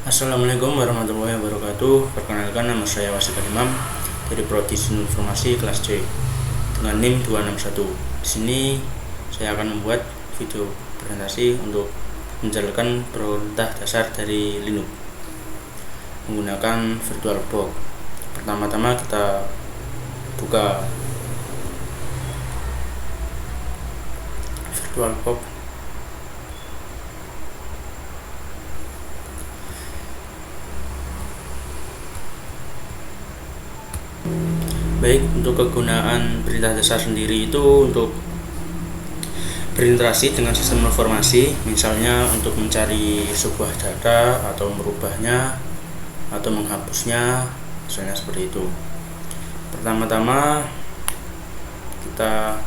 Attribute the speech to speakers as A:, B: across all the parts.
A: Assalamualaikum warahmatullahi wabarakatuh. Perkenalkan, nama saya Wasid Imam dari Prodi Informasi kelas C dengan NIM 261. Di sini saya akan membuat video presentasi untuk menjalankan perintah dasar dari Linux menggunakan VirtualBox. Pertama-tama kita buka VirtualBox. Baik, untuk kegunaan perintah dasar sendiri itu untuk berinteraksi dengan sistem informasi, misalnya untuk mencari sebuah data atau merubahnya atau menghapusnya, misalnya seperti itu. Pertama-tama kita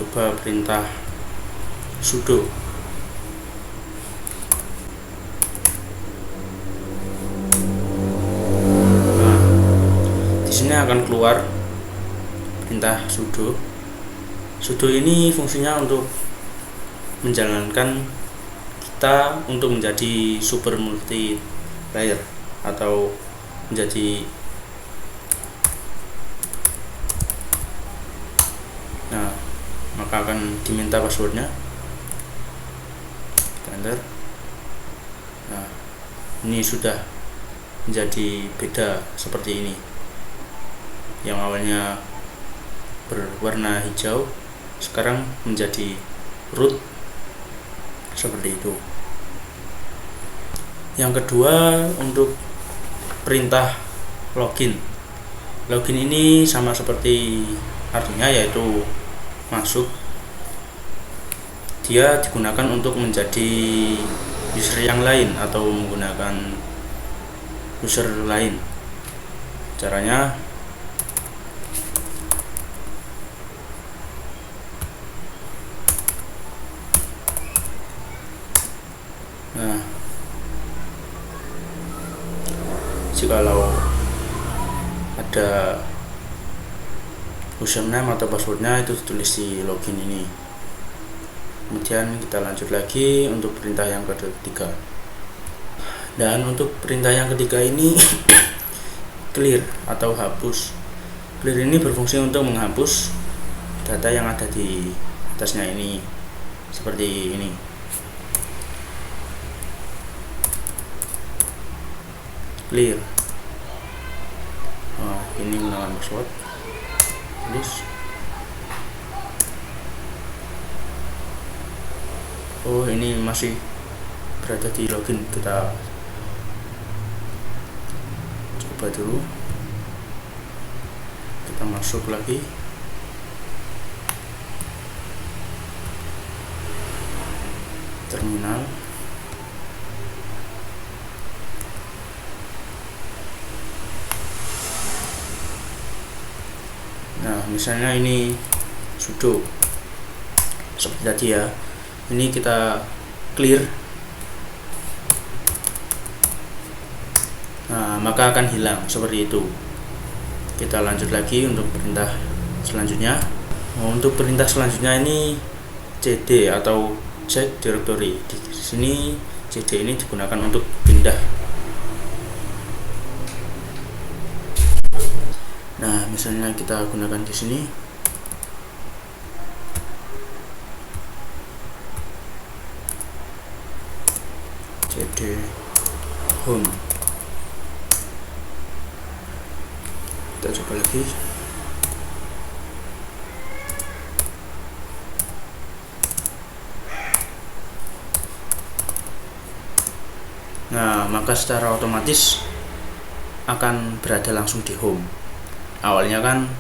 A: coba perintah sudo. Di sini akan keluar perintah sudo. Sudo ini fungsinya untuk menjalankan kita untuk menjadi super multi layer atau menjadi maka akan diminta passwordnya. Kita enter. Ini sudah menjadi beda seperti ini. Yang awalnya berwarna hijau sekarang menjadi root seperti itu. Yang kedua, untuk perintah login. Login ini sama seperti artinya, yaitu masuk. Dia digunakan untuk menjadi user yang lain atau menggunakan user lain. Caranya jikalau ada username atau passwordnya itu ditulis di login ini. Kemudian kita lanjut lagi untuk perintah yang ketiga. Dan untuk perintah yang ketiga ini clear atau hapus. Clear ini berfungsi untuk menghapus data yang ada di atasnya ini, seperti ini. Clear. Ini menggunakan password. Tulis. Ini masih berada di login. Kita coba dulu. Kita masuk lagi. Terminal. Misalnya ini sudo seperti tadi ya. Ini kita clear. Maka akan hilang seperti itu. Kita lanjut lagi untuk perintah selanjutnya. Untuk perintah selanjutnya ini cd atau check directory. Di sini cd ini digunakan untuk pindah. Misalnya kita gunakan di sini. cd home. Kita coba lagi. Maka secara otomatis akan berada langsung di home. Awalnya kan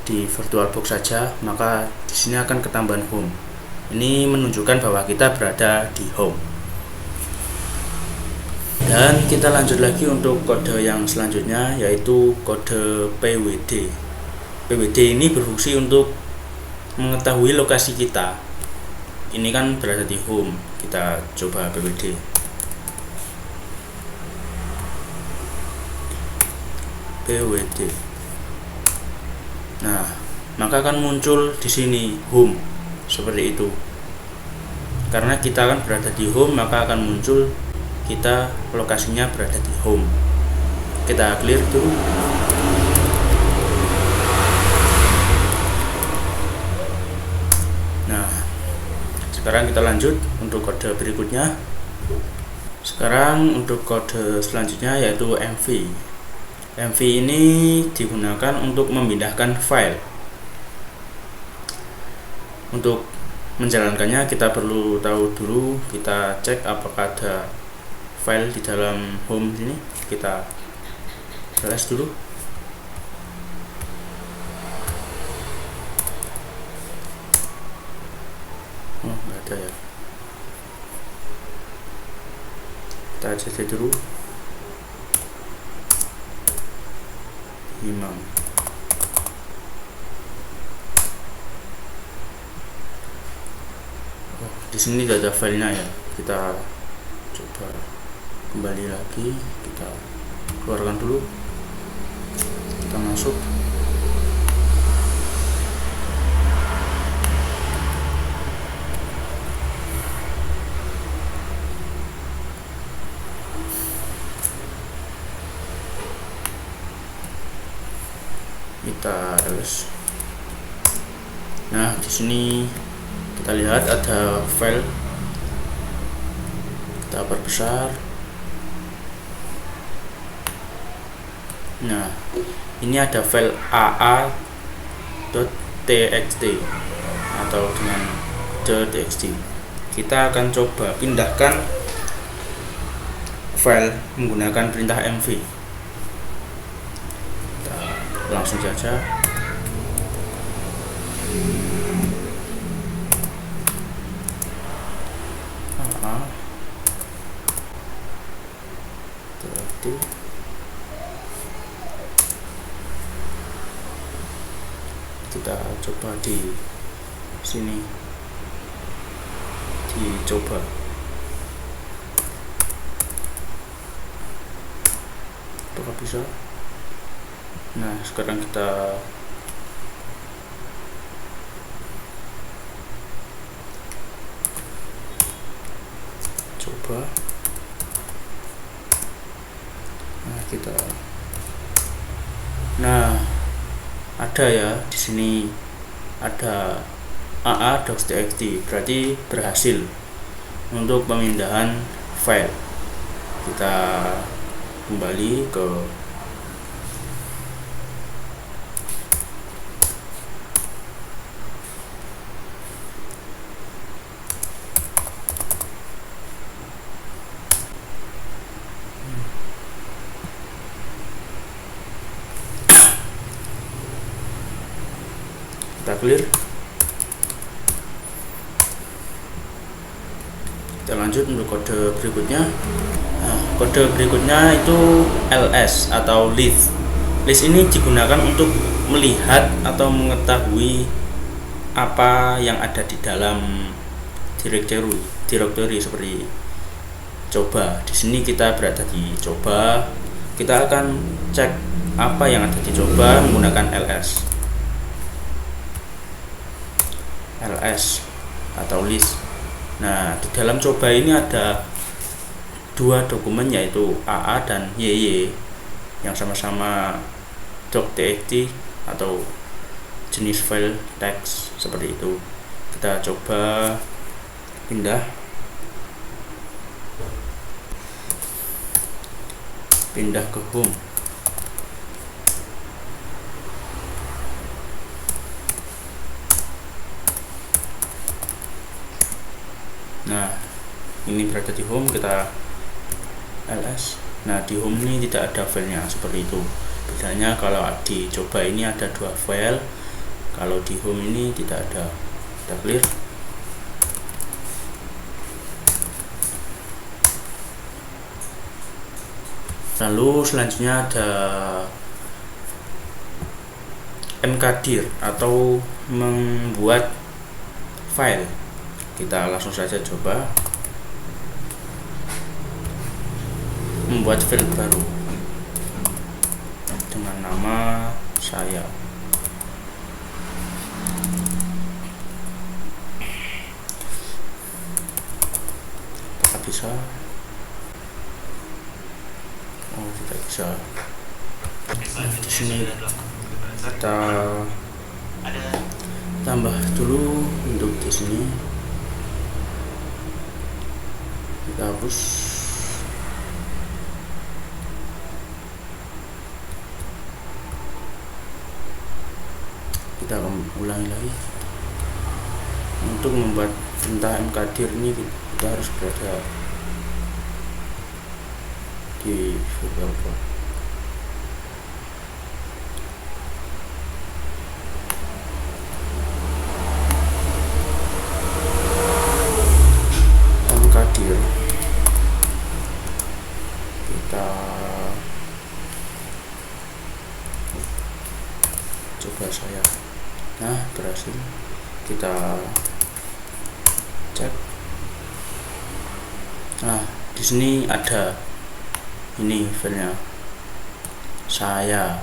A: di VirtualBox saja, maka di sini akan ketambahan home. Ini menunjukkan bahwa kita berada di home. Dan kita lanjut lagi untuk kode yang selanjutnya, yaitu kode pwd. Pwd ini berfungsi untuk mengetahui lokasi kita. Ini kan berada di home. Kita coba pwd. Maka akan muncul di sini home seperti itu. Karena kita akan berada di home, maka akan muncul kita lokasinya berada di home. Kita clear dulu. Nah, sekarang kita lanjut untuk kode berikutnya. Sekarang untuk kode selanjutnya yaitu MV. MV ini digunakan untuk memindahkan file. Untuk menjalankannya kita perlu tahu dulu, kita cek apakah ada file di dalam home ini. Kita balas dulu. Oh, nggak ada ya. Kita cek dulu. Imam. Oh, di sini tidak ada filenya ya. Kita coba kembali lagi, kita keluarkan dulu. Kita masuk. Kita ls. Nah, di sini kita lihat ada file. Kita perbesar. Nah, ini ada file aa.txt atau dengan .txt. Kita akan coba pindahkan file menggunakan perintah mv. Langsung saja. Kita coba di sini, dicoba. Apakah bisa? Nah, sekarang kita coba. Nah, ada ya di sini, ada aa.txt, berarti berhasil untuk pemindahan file. Kita kembali ke kita clear. Kita lanjut untuk kode berikutnya. Nah, kode berikutnya itu ls atau list. List ini digunakan untuk melihat atau mengetahui apa yang ada di dalam directory seperti coba. Di sini kita berada di coba. Kita akan cek apa yang ada di coba menggunakan ls atau list. Nah, di dalam coba ini ada dua dokumen yaitu AA dan YY yang sama-sama doc.txt atau jenis file teks seperti itu. Kita coba pindah ke home. Nah, ini berada di home, kita ls. Nah, di home ini tidak ada filenya seperti itu. Bedanya kalau di coba ini ada dua file, kalau di home ini tidak ada. Kita clear. Lalu selanjutnya ada mkdir atau membuat file. Kita langsung saja coba membuat file baru dengan nama saya. Apakah bisa? kita bisa di sini kita tambah dulu untuk di sini, kita hapus. Kita ulangi lagi. Untuk membuat perintah mkdir ini kita harus berada di VirtualBox. Mkdir kita coba saya. Nah, berhasil. Kita cek. Nah, di sini ada ini filenya saya.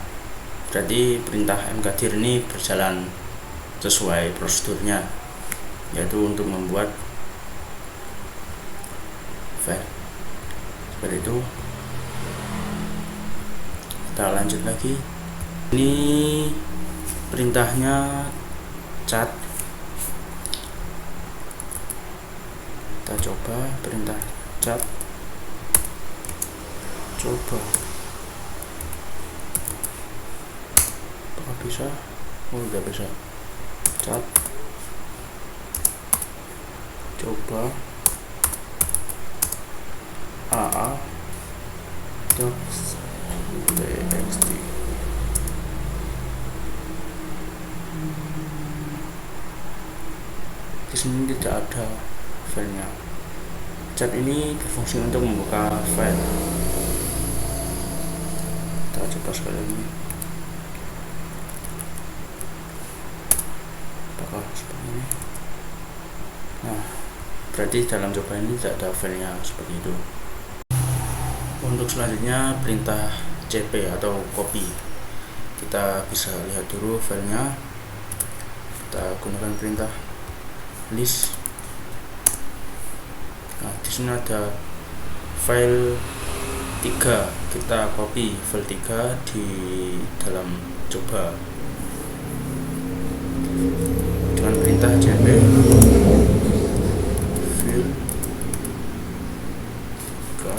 A: Berarti perintah mkdir ini berjalan sesuai prosedurnya, yaitu untuk membuat file seperti itu. Kita lanjut lagi. Ini perintahnya cat. Kita coba perintah cat, coba apakah bisa? Oh, tidak bisa. Cat, coba aa.txt. Di sini tidak ada filenya. Cat ini berfungsi untuk membuka file. Kita coba sekali lagi. Apakah seperti ini? Nah, berarti dalam coba ini tidak ada filenya seperti itu. Untuk selanjutnya perintah cp atau copy. Kita bisa lihat dulu filenya. Kita gunakan perintah list. Nah, di sini ada file 3. Kita copy file 3 di dalam coba dengan perintah cp file 3.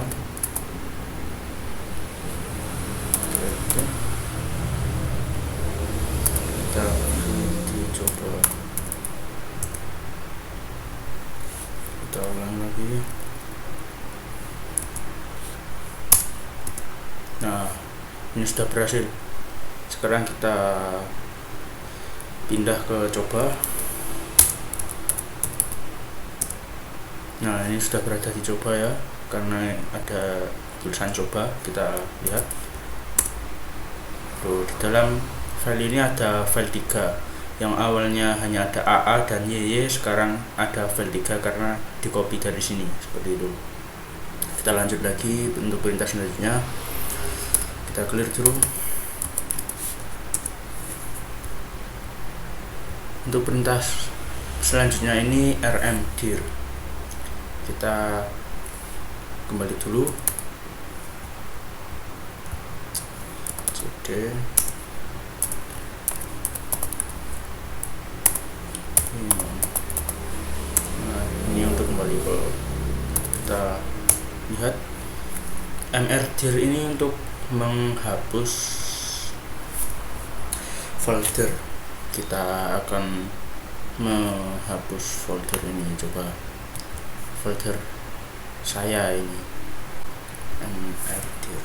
A: Kita dicoba. Kita ulang lagi. Nah, ini sudah berhasil. Sekarang kita pindah ke coba. Nah, ini sudah berada di coba ya, karena ada tulisan coba. Kita lihat. Tuh, di dalam file ini ada file 3 yang awalnya hanya ada AA dan YY, sekarang ada file 3 karena di copy dari sini seperti itu. Kita lanjut lagi untuk perintah selanjutnya. Kita clear dulu. Untuk perintah selanjutnya ini rmdir. Kita kembali dulu. cd Nah, ini untuk kembali ke, kita lihat mrdir ini untuk menghapus folder. Kita akan menghapus folder ini. Coba folder saya ini mrdir.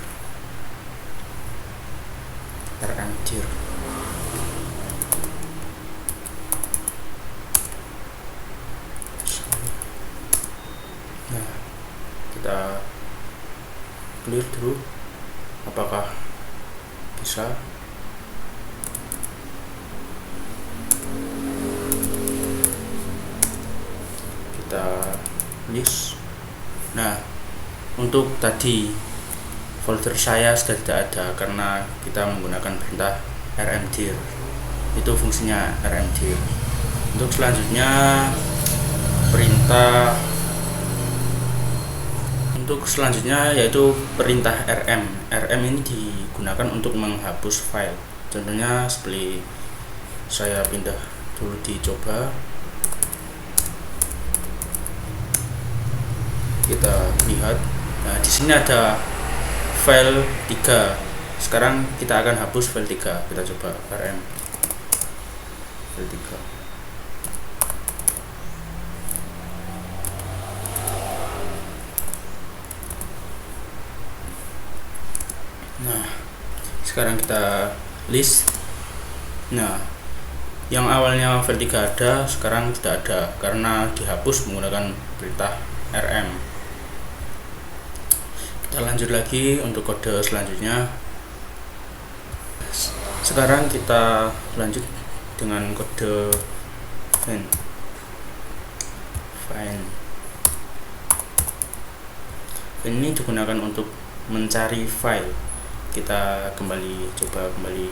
A: Nah, kita clear dulu. Apakah bisa? Kita list. Nah, untuk tadi folder saya sudah tidak ada karena kita menggunakan perintah rmdir. Itu fungsinya rmdir. Untuk selanjutnya perintah Untuk selanjutnya yaitu perintah rm. Rm ini digunakan untuk menghapus file. Contohnya seperti saya pindah dulu dicoba. Kita lihat. Nah, di sini ada file 3. Sekarang kita akan hapus file 3. Kita coba rm file 3. Nah, sekarang kita list. Nah, yang awalnya file 3 ada, sekarang tidak ada karena dihapus menggunakan perintah rm. Kita lanjut lagi untuk kode selanjutnya. Sekarang kita lanjut dengan kode find. Ini digunakan untuk mencari file. Kita coba kembali.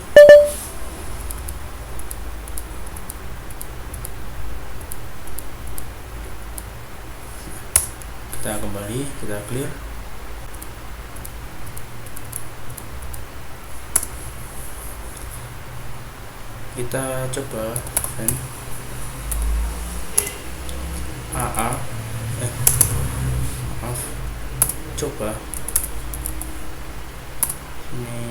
A: Kita kembali, kita clear. Kita coba find coba ini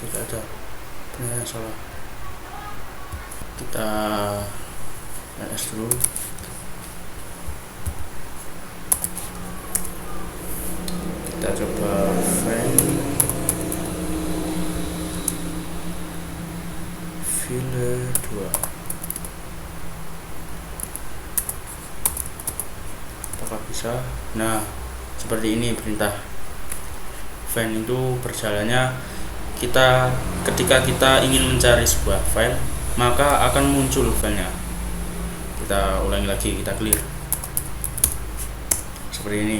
A: tidak ada, ternyata salah. Kita ls dulu. Kita coba find file 2. Apakah bisa? Nah, seperti ini perintah find itu berjalannya. Ketika kita ingin mencari sebuah file, maka akan muncul filenya. Kita ulangi lagi, kita clear. Seperti ini.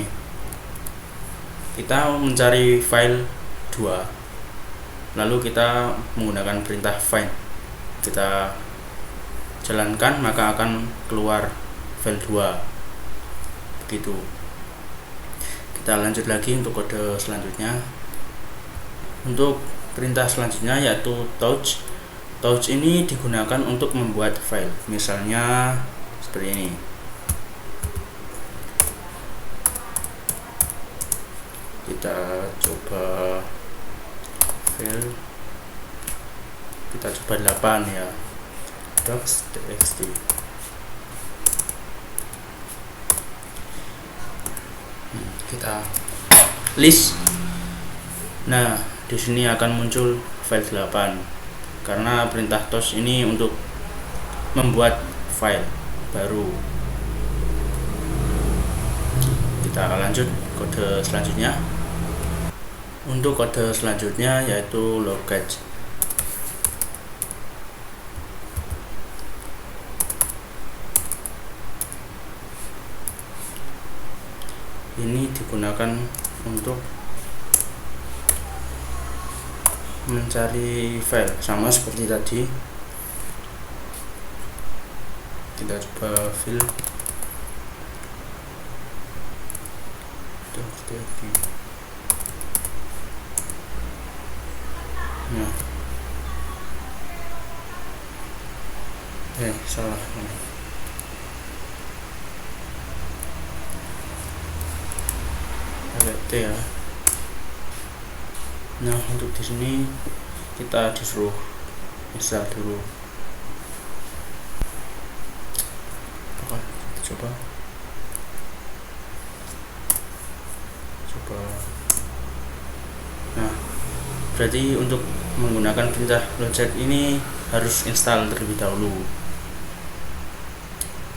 A: Kita mencari file 2, lalu kita menggunakan perintah find. Kita jalankan, maka akan keluar file 2. Begitu. Kita lanjut lagi untuk kode selanjutnya. Untuk perintah selanjutnya yaitu touch. Touch ini digunakan untuk membuat file. Misalnya seperti ini. Kita coba file. Kita coba 8 ya. docs.txt. Kita list. Nah, di sini akan muncul file 8 karena perintah touch ini untuk membuat file baru. Kita lanjut kode selanjutnya. Untuk kode selanjutnya yaitu logage. Ini digunakan untuk mencari file, sama seperti tadi. Kita coba file. Nah, salah. T ya. Nah, untuk di sini kita disuruh install dulu. Oke, kita coba. Nah, berarti untuk menggunakan perintah logage ini harus install terlebih dahulu.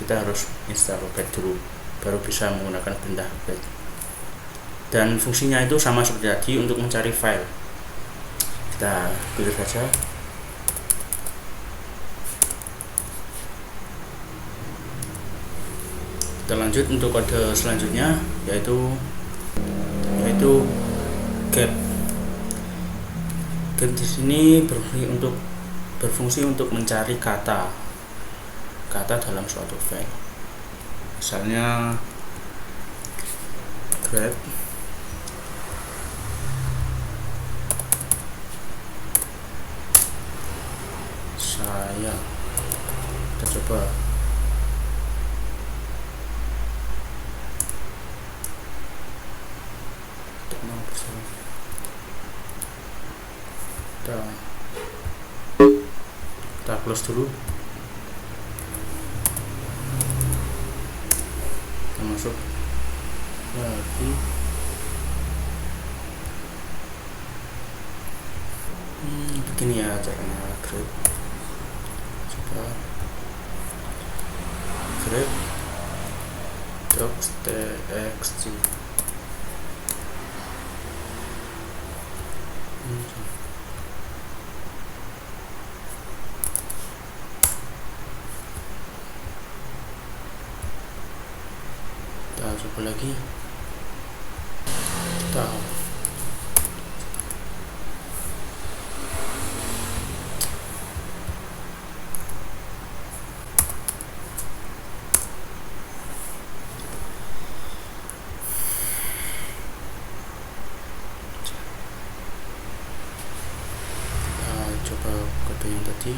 A: Kita harus install logage dulu, baru bisa menggunakan perintah logage. Dan fungsinya itu sama seperti tadi untuk mencari file. Kita pilih saja. Kita lanjut untuk kode selanjutnya yaitu gap. Gap di sini berfungsi untuk berfungsi untuk mencari kata dalam suatu file. Misalnya grep saya, kita coba kita close dulu, kita masuk lagi. Begini ya caranya grep. Coba grep docs.txt. Kita coba lagi, kita coba kode yang tadi.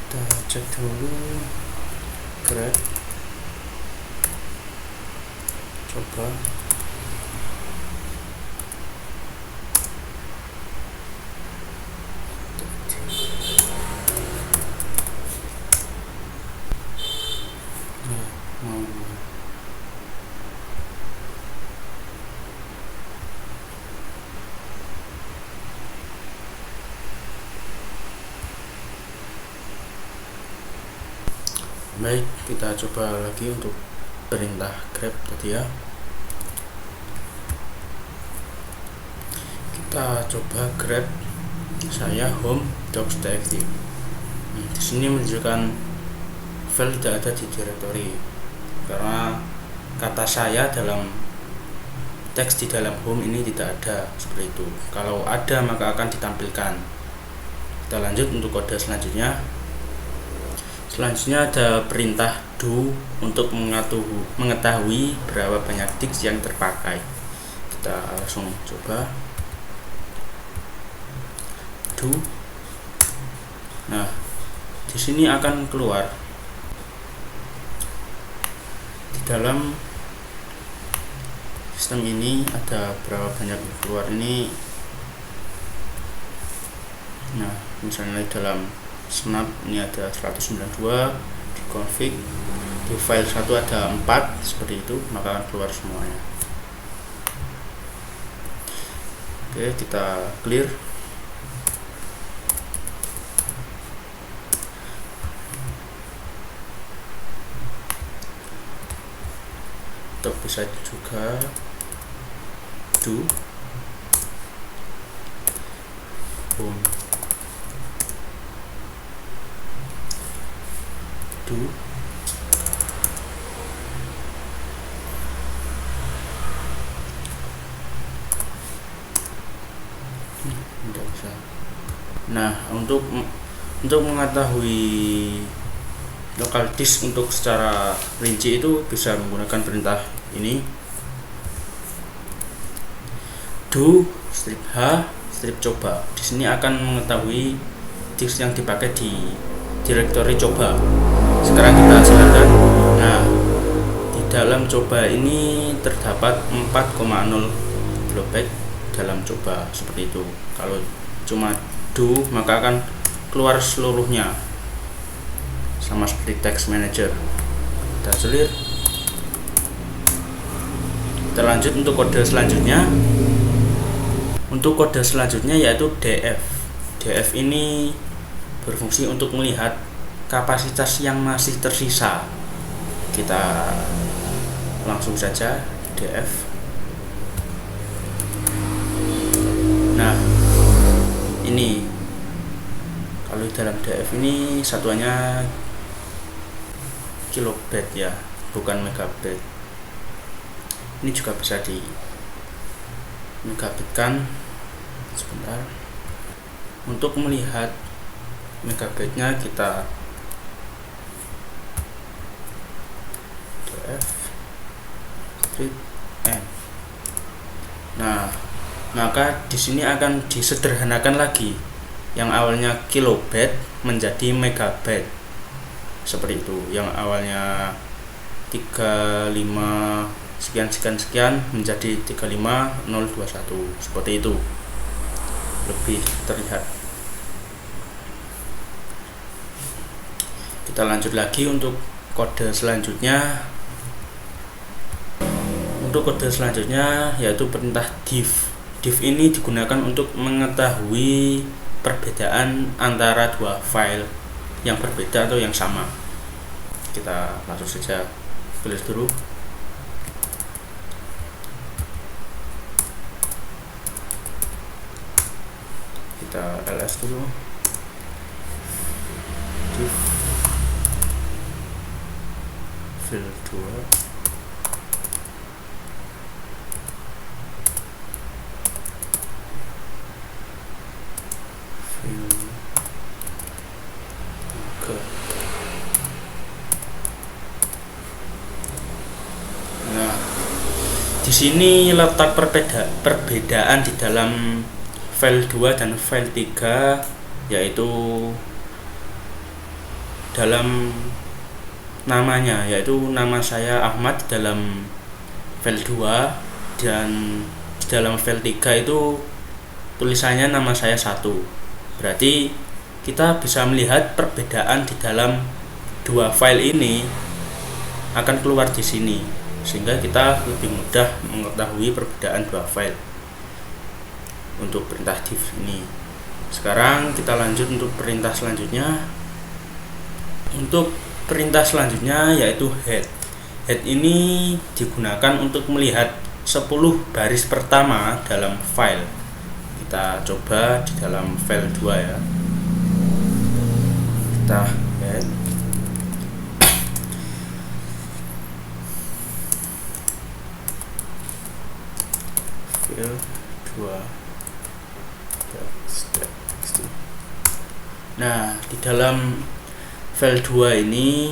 A: Kita cek dulu grep, coba baik. Kita coba lagi untuk perintah grep tadi ya. Kita coba grep saya home docs.txt. Di sini menunjukkan file tidak ada di directory karena kata saya dalam teks di dalam home ini tidak ada, seperti itu. Kalau ada maka akan ditampilkan. Kita lanjut untuk kode selanjutnya. Selanjutnya ada perintah do untuk mengetahui berapa banyak disk yang terpakai. Kita langsung coba do. Nah, di sini akan keluar di dalam sistem ini ada berapa banyak yang keluar ini. Nah, misalnya dalam snap ini ada 192, di config di file 1 ada 4, seperti itu, maka akan keluar semuanya. Oke, kita clear. Atau bisa juga do home do tidak bisa. Nah, untuk mengetahui lokal disk untuk secara rinci itu bisa menggunakan perintah ini, do strip h strip coba. Di sini akan mengetahui disk yang dipakai di directory coba. Sekarang kita silakan. Nah, di dalam coba ini terdapat 4,0 kilobyte dalam coba, seperti itu. Kalau cuma do maka akan keluar seluruhnya, sama seperti text manager. Kita clear. Kita lanjut untuk kode selanjutnya. Untuk kode selanjutnya yaitu df. Df ini berfungsi untuk melihat kapasitas yang masih tersisa. Kita langsung saja df. Nah, ini kalau dalam df ini satuannya kilobyte ya, bukan megabyte. Ini juga bisa di megabitkan. Sebentar. Untuk melihat megabyte-nya kita df strip n. Nah, maka di sini akan disederhanakan lagi, yang awalnya kilobyte menjadi megabyte, seperti itu. Yang awalnya 35 sekian menjadi 35021, seperti itu, lebih terlihat. Kita lanjut lagi untuk kode selanjutnya. Untuk kode selanjutnya yaitu perintah div. Div ini digunakan untuk mengetahui perbedaan antara dua file yang berbeda atau yang sama. Kita langsung saja tulis dulu. Kita ls dulu. Div file 2 Di sini letak perbedaan di dalam file 2 dan file 3, yaitu dalam namanya, yaitu nama saya Ahmad dalam file 2, dan di dalam file 3 itu tulisannya nama saya 1. Berarti kita bisa melihat perbedaan di dalam dua file ini akan keluar di sini, sehingga kita lebih mudah mengetahui perbedaan dua file untuk perintah div ini. Sekarang kita lanjut untuk perintah selanjutnya. Untuk perintah selanjutnya yaitu head. Head ini digunakan untuk melihat 10 baris pertama dalam file. Kita coba di dalam file 2 ya. Kita head. File 2. Nah, di dalam file 2 ini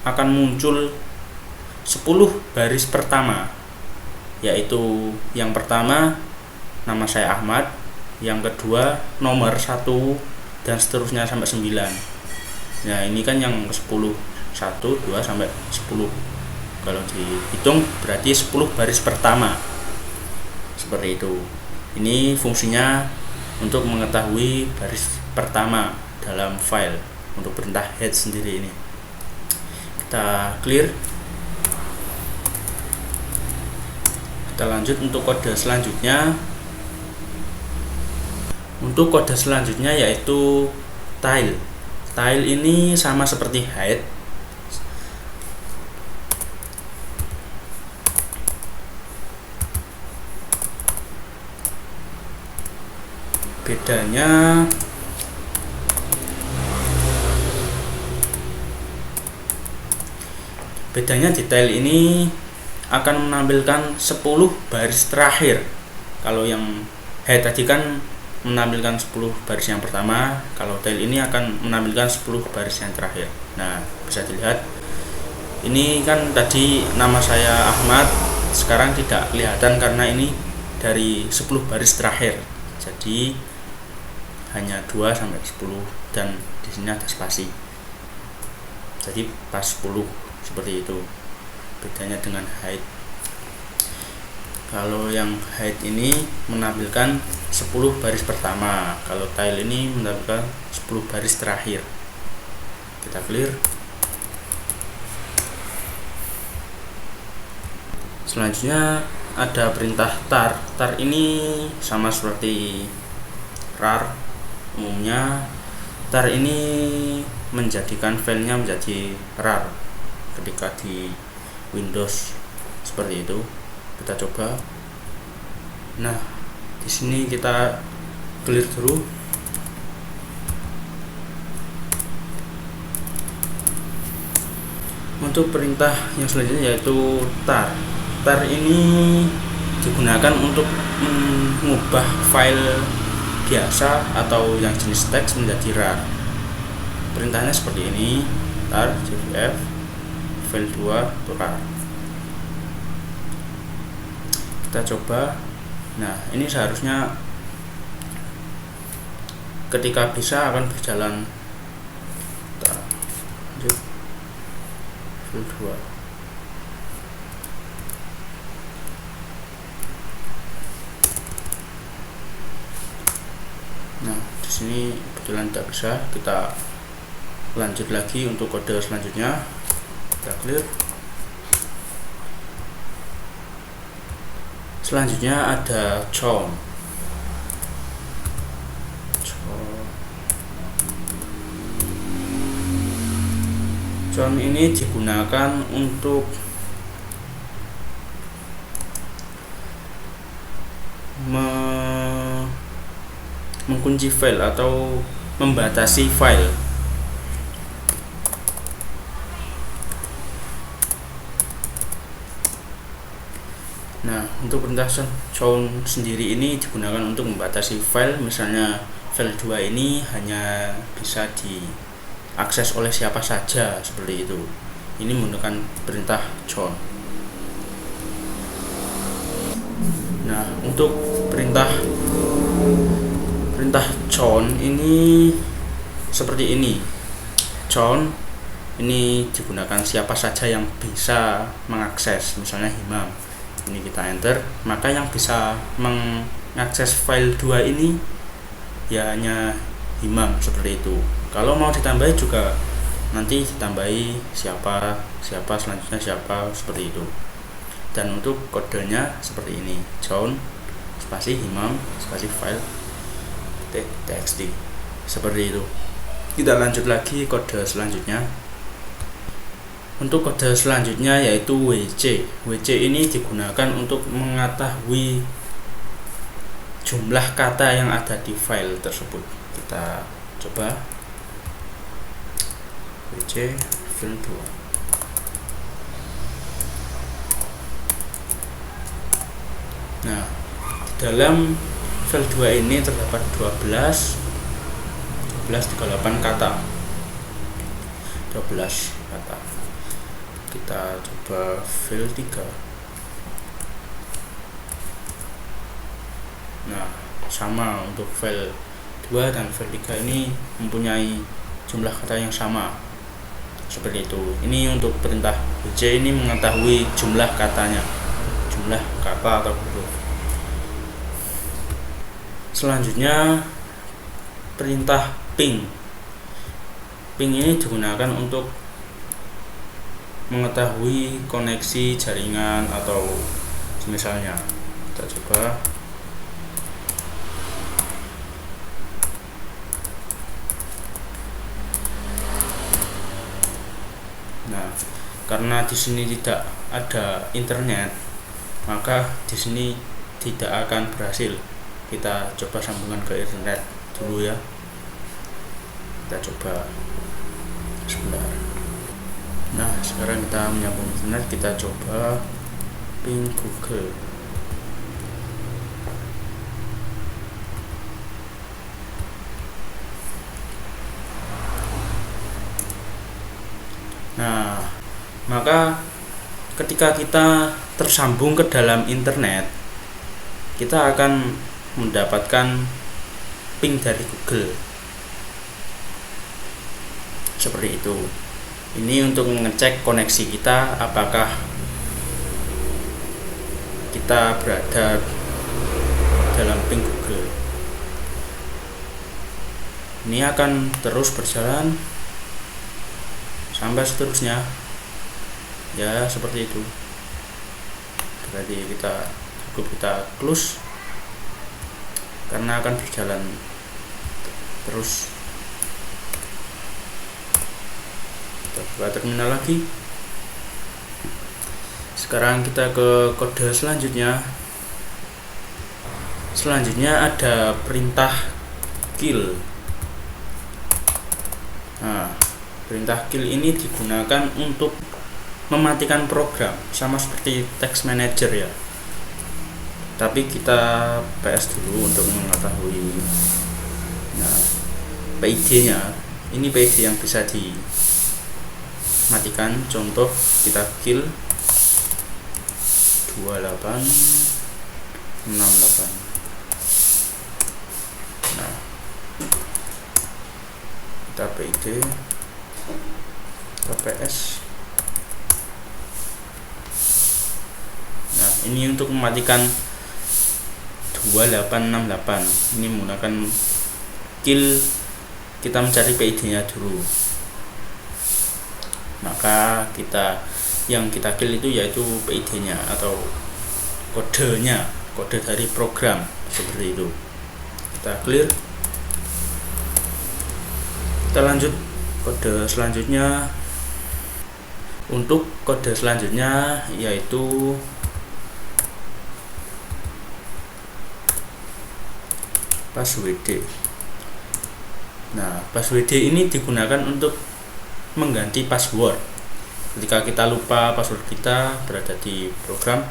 A: akan muncul 10 baris pertama, yaitu yang pertama nama saya Ahmad, yang kedua nomor 1, dan seterusnya sampai 9. Nah, ini kan yang ke-10, 1, 2 sampai 10. Kalau dihitung berarti 10 baris pertama, seperti itu. Ini fungsinya untuk mengetahui baris pertama dalam file untuk perintah head sendiri ini. Kita clear. Kita lanjut untuk kode selanjutnya. Untuk kode selanjutnya yaitu tile. Tile ini sama seperti head. Bedanya di tile ini akan menampilkan 10 baris terakhir. Kalau yang head tadi kan menampilkan 10 baris yang pertama, kalau tile ini akan menampilkan 10 baris yang terakhir. Nah, bisa dilihat ini kan tadi nama saya Ahmad, sekarang tidak kelihatan karena ini dari 10 baris terakhir. Jadi hanya 2 sampai 10, dan di sini ada spasi. Jadi pas 10 seperti itu. Bedanya dengan height. Kalau yang height ini menampilkan 10 baris pertama, kalau tile ini menampilkan 10 baris terakhir. Kita clear. Selanjutnya ada perintah tar. Tar ini sama seperti rar umumnya, tar ini menjadikan filenya menjadi RAR ketika di Windows seperti itu. Kita coba. Nah, di sini kita clear dulu. Untuk perintah yang selanjutnya yaitu tar. Tar ini digunakan untuk mengubah file biasa atau yang jenis teks menjadi RAR. Perintahnya seperti ini, tar cvf file 2 RAR. Kita coba. Nah, ini seharusnya ketika bisa akan berjalan. Kita lanjut file 2. Nah, di sini kebetulan tidak bisa. Kita lanjut lagi untuk kode selanjutnya. Kita clear. Selanjutnya ada chown. Chown ini digunakan untuk mengunci file atau membatasi file. Nah, untuk perintah chown sendiri ini digunakan untuk membatasi file. Misalnya file 2 ini hanya bisa diakses oleh siapa saja, seperti itu. Ini menggunakan perintah chown. Nah, untuk perintah chown ini seperti ini. Chown ini digunakan siapa saja yang bisa mengakses, misalnya Himam. Ini kita enter, maka yang bisa mengakses file 2 ini ya hanya Himam, seperti itu. Kalau mau ditambahi juga nanti ditambahi siapa selanjutnya siapa, seperti itu. Dan untuk kodenya seperti ini, chown spasi Himam spasi file txt, seperti itu. Kita lanjut lagi kode selanjutnya. Untuk kode selanjutnya yaitu WC. WC ini digunakan untuk mengetahui jumlah kata yang ada di file tersebut. Kita coba WC file 2. Nah, dalam file 2 ini terdapat 38 kata. 12 kata. Kita coba file 3. Nah, sama untuk file 2 dan file 3 ini mempunyai jumlah kata yang sama, seperti itu. Ini untuk perintah WC ini mengetahui jumlah katanya, jumlah kata atau huruf. Selanjutnya perintah ping. Ping ini digunakan untuk mengetahui koneksi jaringan atau misalnya. Kita coba. Nah, karena di sini tidak ada internet, maka di sini tidak akan berhasil. Kita coba sambungkan ke internet dulu ya. Kita coba sebentar. Nah, sekarang kita menyambung internet. Kita coba ping Google. Nah, maka ketika kita tersambung ke dalam internet, kita akan mendapatkan ping dari Google, seperti itu. Ini untuk mengecek koneksi kita, apakah kita berada dalam ping Google. Ini akan terus berjalan sampai seterusnya, ya seperti itu. Berarti kita close karena akan berjalan terus. Kita buka terminal lagi. Sekarang kita ke kode selanjutnya. Selanjutnya ada perintah kill. Nah, perintah kill ini digunakan untuk mematikan program, sama seperti text manager ya. Tapi kita PS dulu untuk mengetahui. Nah, PID-nya ini PID yang bisa dimatikan. Contoh kita kill 2868. Nah, kita PID, kita PS. Nah, ini untuk mematikan 2868. Ini menggunakan kill, kita mencari PID-nya dulu. Maka yang kita kill itu yaitu PID-nya atau kodenya, kode dari program, seperti itu. Kita clear. Kita lanjut kode selanjutnya. Untuk kode selanjutnya yaitu passwd. Nah, passwd ini digunakan untuk mengganti password. Ketika kita lupa password kita berada di program,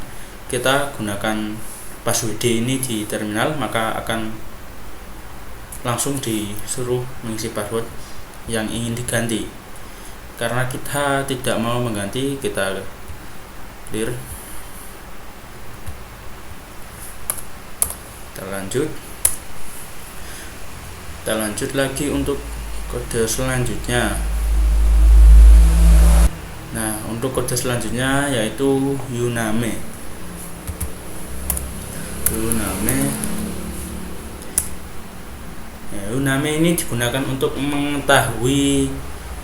A: kita gunakan passwd ini di terminal, maka akan langsung disuruh mengisi password yang ingin diganti. Karena kita tidak mau mengganti, kita clear. Kita lanjut lagi untuk kode selanjutnya. Nah, untuk kode selanjutnya yaitu uname. Uname ini digunakan untuk mengetahui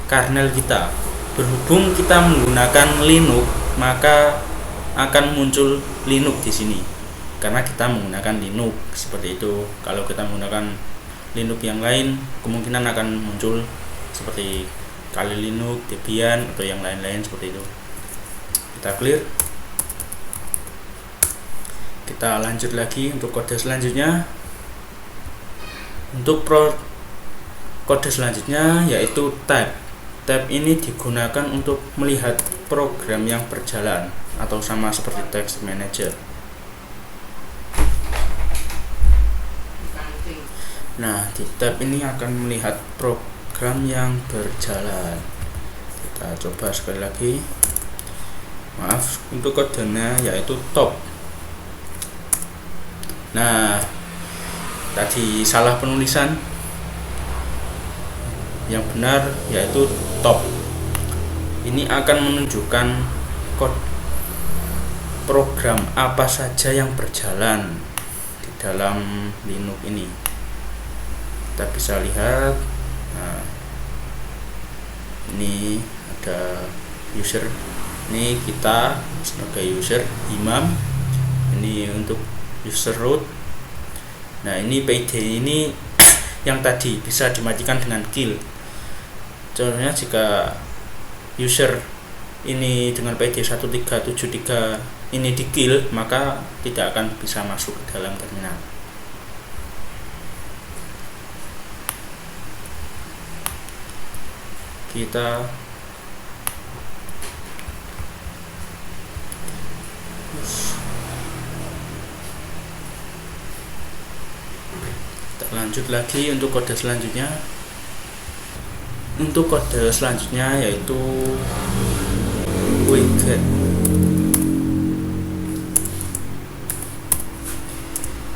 A: kernel kita. Berhubung kita menggunakan Linux, maka akan muncul Linux di sini. Karena kita menggunakan Linux, seperti itu. Kalau kita menggunakan Linux yang lain, kemungkinan akan muncul seperti Kali Linux, Debian, atau yang lain-lain seperti itu. Kita clear. Kita lanjut lagi untuk kode selanjutnya. Untuk kode selanjutnya yaitu tab. Tab ini digunakan untuk melihat program yang berjalan, atau sama seperti text manager. Nah, di tab ini akan melihat program yang berjalan. Kita coba sekali lagi. Maaf, untuk kodenya yaitu top. Nah, tadi salah penulisan. Yang benar yaitu top. Ini akan menunjukkan kode program apa saja yang berjalan di dalam Linux ini. Kita bisa lihat. Nah, ini ada user. Ini kita sebagai user, imam. Ini untuk user root. Nah, ini PID ini yang tadi bisa dimatikan dengan kill. Contohnya jika user ini dengan PID 1373 ini di kill, maka tidak akan bisa masuk ke dalam terminal. Kita lanjut lagi untuk kode selanjutnya. Untuk kode selanjutnya yaitu widget.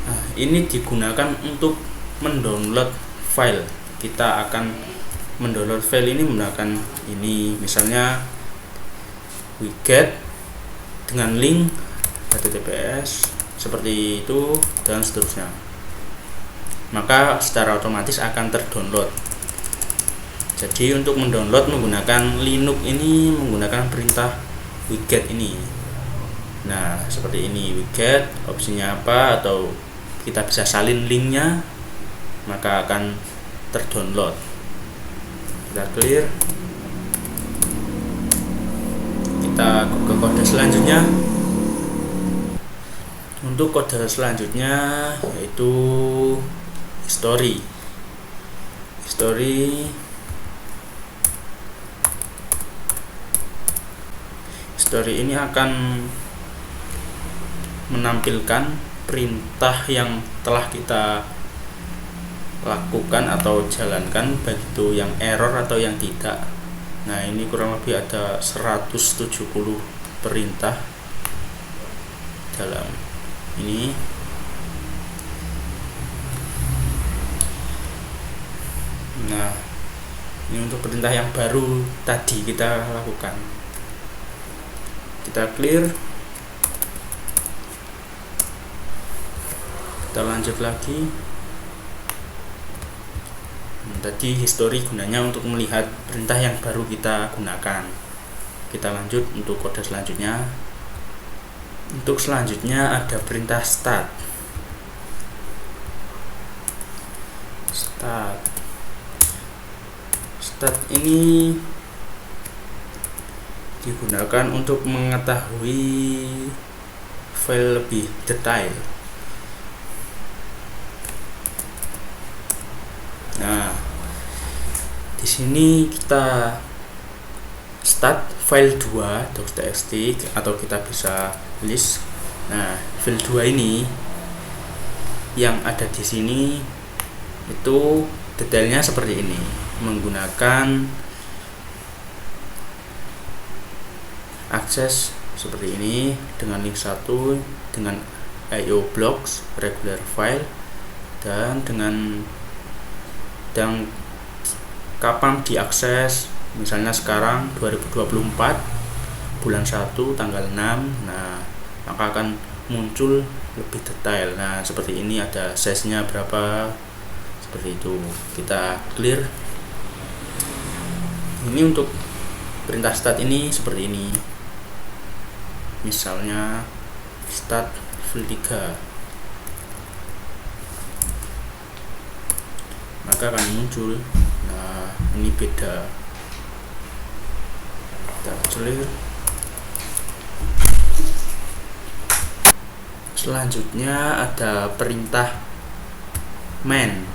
A: Nah, ini digunakan untuk mendownload file. Kita akan mendownload file ini menggunakan ini, misalnya widget dengan link https seperti itu dan seterusnya. Maka secara otomatis akan terdownload. Jadi untuk mendownload menggunakan Linux ini menggunakan perintah widget ini. Nah, seperti ini widget, opsinya apa, atau kita bisa salin linknya, maka akan terdownload. Kita clear. kita ke kode selanjutnya. Untuk kode selanjutnya yaitu history. History ini akan menampilkan perintah yang telah kita lakukan atau jalankan, baik itu yang error atau yang tidak. Nah, ini kurang lebih ada 170 perintah dalam ini. Nah, ini untuk perintah yang baru tadi kita lakukan. Kita clear. Kita lanjut lagi. Tadi history gunanya untuk melihat perintah yang baru kita gunakan. Kita lanjut untuk kode selanjutnya. Untuk selanjutnya ada perintah start ini digunakan untuk mengetahui file lebih detail. Nah, di sini kita start file 2.txt atau kita bisa list. Nah, file 2 ini yang ada di sini itu detailnya seperti ini, menggunakan akses seperti ini dengan link 1, dengan IO blocks, regular file, dan dengan kapan diakses, misalnya sekarang 2024 bulan 1 tanggal 6. Nah, maka akan muncul lebih detail. Nah, seperti ini, ada size-nya berapa, seperti itu. Kita clear. Ini untuk perintah start ini seperti ini. Misalnya start file 3, maka akan muncul. Nah, ini beda. Kita clear. Selanjutnya ada perintah main.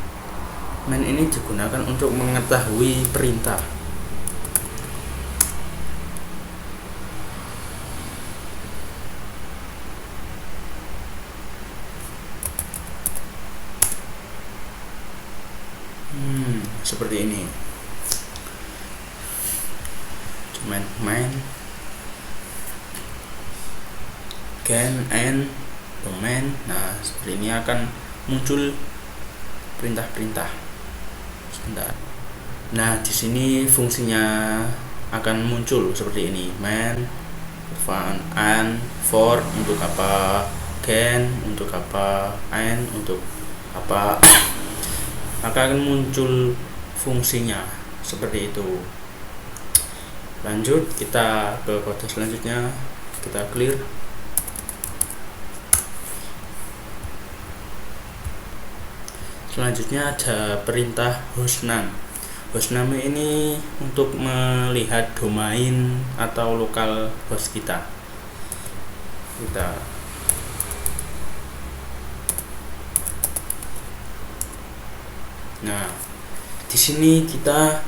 A: Main ini digunakan untuk mengetahui perintah. Seperti ini. Main can and domain. Nah, seperti ini akan muncul perintah-perintah. Sebentar. Nah, di sini fungsinya akan muncul seperti ini. Main, fun, and, for untuk apa, can untuk apa, and untuk apa. Maka akan muncul fungsinya seperti itu. Lanjut, kita ke kode selanjutnya. Kita clear. Selanjutnya ada perintah hostname. Hostname ini untuk melihat domain atau lokal host kita. Nah, di sini kita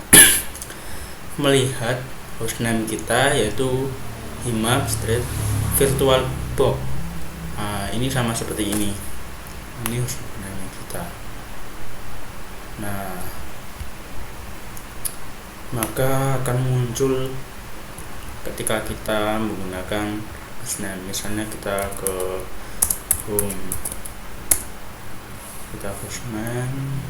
A: melihat hostname kita yaitu Himam Street Virtual Box. Nah, ini sama seperti ini. Ini hostname kita. Nah, maka akan muncul ketika kita menggunakan hostname. Misalnya kita ke home, kita hostname.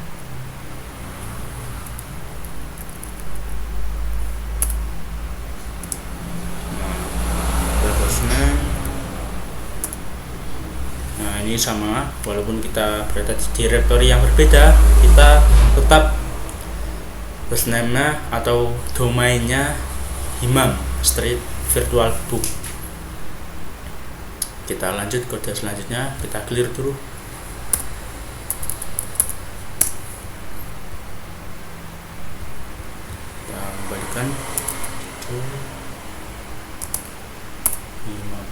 A: Nah, ini sama, walaupun kita berada di directory yang berbeda, kita tetap hostname-nya atau domainnya Himam Street Virtual Book. Kita lanjut kode selanjutnya. Kita clear dulu. Kita kembalikan. imam.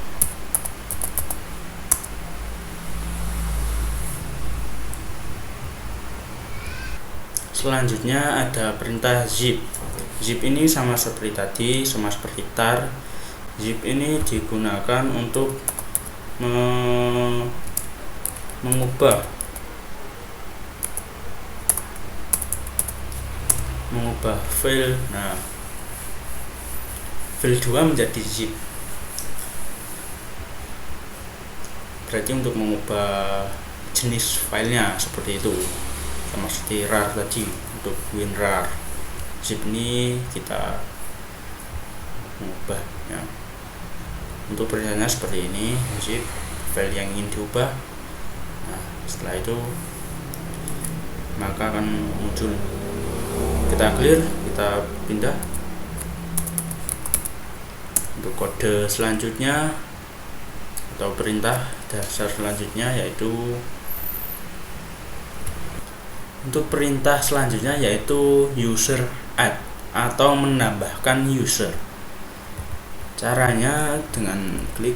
A: Selanjutnya ada perintah zip. Zip ini sama seperti tadi, sama seperti tar. Zip ini digunakan untuk mengubah file. Nah, file 2 menjadi zip. Berarti untuk mengubah jenis filenya seperti itu, sama seperti rar tadi untuk WinRAR. Zip ini kita mengubah ya. Untuk perintahnya seperti ini, zip file yang ingin diubah. Nah, setelah itu maka akan muncul. Kita clear, kita pindah. Untuk kode selanjutnya atau perintah dasar selanjutnya yaitu user add atau menambahkan user. Caranya dengan klik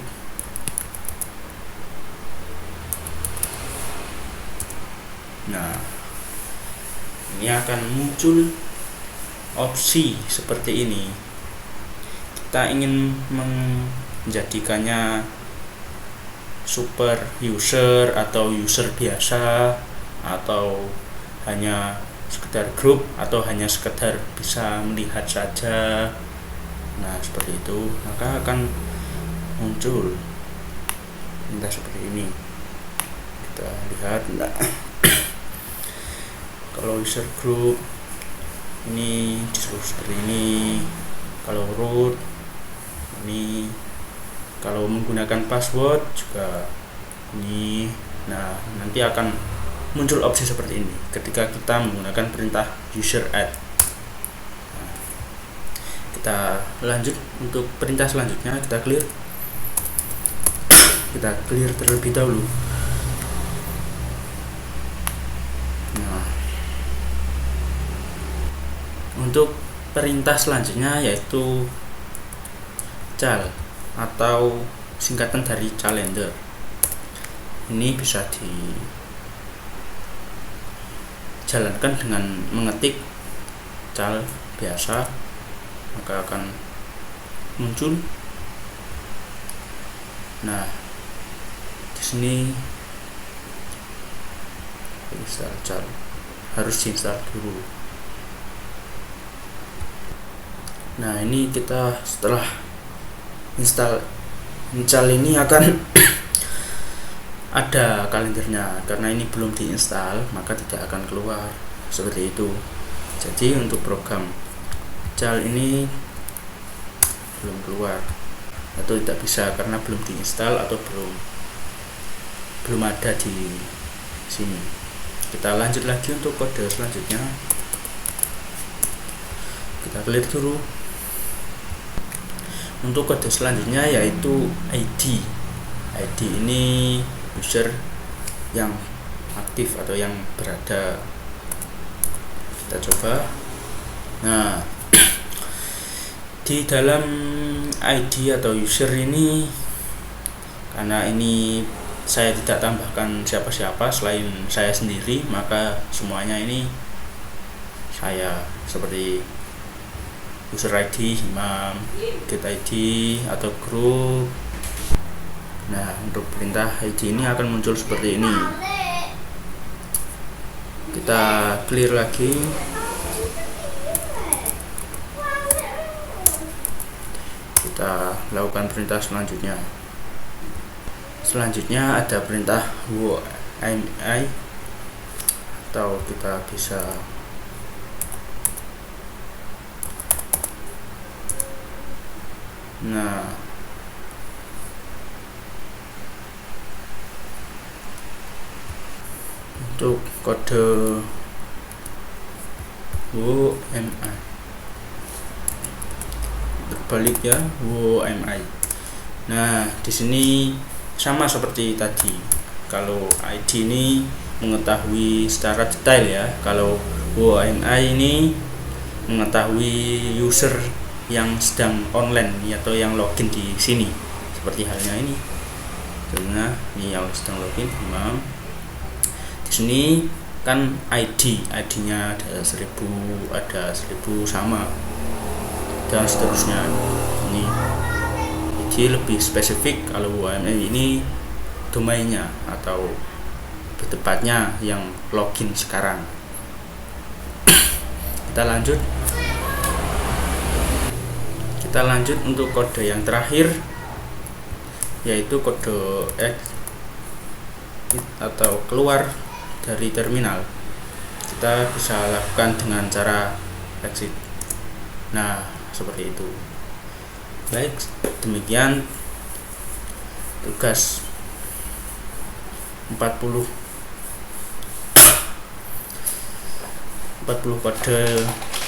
A: ini akan muncul opsi seperti ini. Kita ingin menjadikannya super user atau user biasa, atau hanya sekedar grup, atau hanya sekedar bisa melihat saja. Nah, seperti itu, maka akan muncul entah seperti ini. Kita lihat. Nah, kalau user group ini disuruh seperti ini, kalau root ini, kalau menggunakan password juga ini. Nah, nanti akan muncul opsi seperti ini ketika kita menggunakan perintah user add. Nah, kita lanjut untuk perintah selanjutnya. Kita clear terlebih dahulu. Nah, untuk perintah selanjutnya yaitu cal atau singkatan dari calendar. Ini bisa dijalankan dengan mengetik cal biasa, maka akan muncul. Nah, di sini install cal harus diinstal dulu. Nah, ini kita setelah install cal ini akan ada kalendernya. Karena ini belum diinstal, maka tidak akan keluar seperti itu. Jadi untuk program cal ini belum keluar atau tidak bisa karena belum diinstal atau belum ada di sini. Kita lanjut lagi untuk kode selanjutnya. Kita clear dulu. Untuk kode selanjutnya yaitu ID. ID ini user yang aktif atau yang berada. Kita coba. Nah, di dalam ID atau user ini, karena ini saya tidak tambahkan siapa-siapa selain saya sendiri, maka semuanya ini saya, seperti user ID, imam, get ID atau grup. Nah, untuk perintah ID ini akan muncul seperti ini. Kita clear lagi. Kita lakukan perintah selanjutnya. Selanjutnya ada perintah WOMI, atau kita bisa untuk kode WOMI berbalik ya, WOMI. Nah, di sini sama seperti tadi. Kalau ID ini mengetahui secara detail ya. Kalau WOMI ini mengetahui user yang sedang online atau yang login di sini. seperti halnya ini. Karena ini yang sedang login Imam. Di sini kan ID-nya ada 1000 sama dan seterusnya. Ini ID lebih spesifik. Kalau UML ini domainnya atau tepatnya yang login sekarang. Kita lanjut untuk kode yang terakhir, yaitu kode X atau keluar dari terminal. Kita bisa lakukan dengan cara exit. Nah, seperti itu. Baik, demikian tugas 40 kode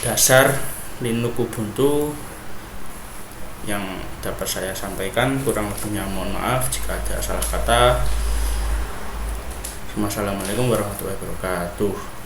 A: dasar Linux Ubuntu yang dapat saya sampaikan. Kurang lebihnya mohon maaf jika ada salah kata. Wassalamualaikum warahmatullahi wabarakatuh.